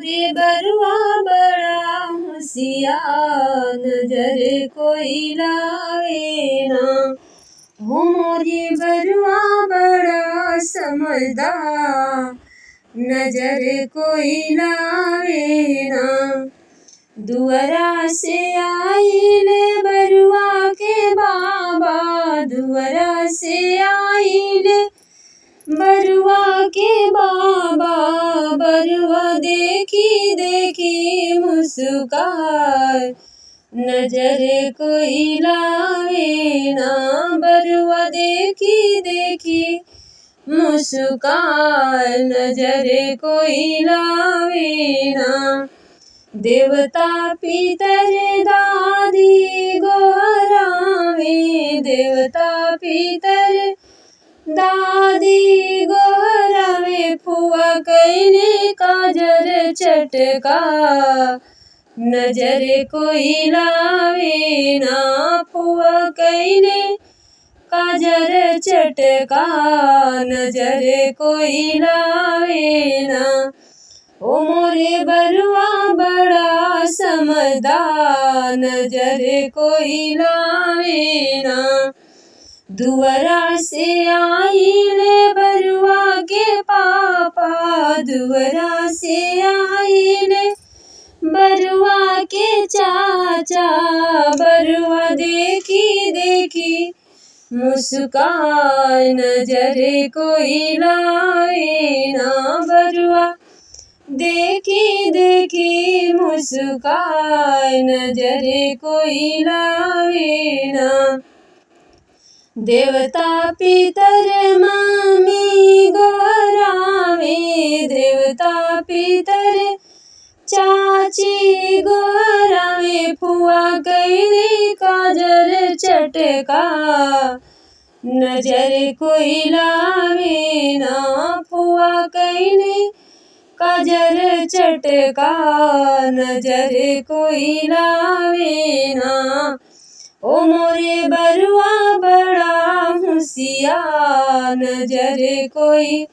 मोरे बरुआ बड़ा होशियार, नजर कोई लावे ना। हो मोरे बरुआ बड़ा समझदार, नजर कोई लावे ना। दुअरा से आइले बरुआ के बाबा, दुअरा से आइले बरुआ के बाबा। बरुआ देखी देखी मुस्काए, नजर कोई लावे ना। बरुआ देखी देखी मुस्काए, नजर कोई लावे ना। देवता पितर दादी गोहरावे, देवता पितर दादी गोहरावे। फुआ कइले काजर चटका, नजर कोई लावे ना। फुआ कइले काजर चटका, नजर कोई लावे ना। ओ मोरे बरुआ बड़ा समझदार, नजर कोई लावे ना। दुअरा से आइले बरुआ के पापा, दुअरा से आइले बरुआ के चाचा। बरुआ देखी देखी मुस्काए, नजर कोई लावे ना। बरुआ देखी देखी मुस्काए, नजर कोई लावे ना। देवता पितर मामी गोहरावे, देवता पितर चाची गोहरावे। फुआ कइले काजर चटका, नजर कोई लावे ना। फुआ कइले काजर चटका, नजर कोई लावे ना। ओ मोरे बरुआ बड़ा होशियार, नजर कोई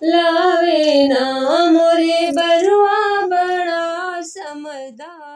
लावे ना। मोरे बरुआ बड़ा समझदार।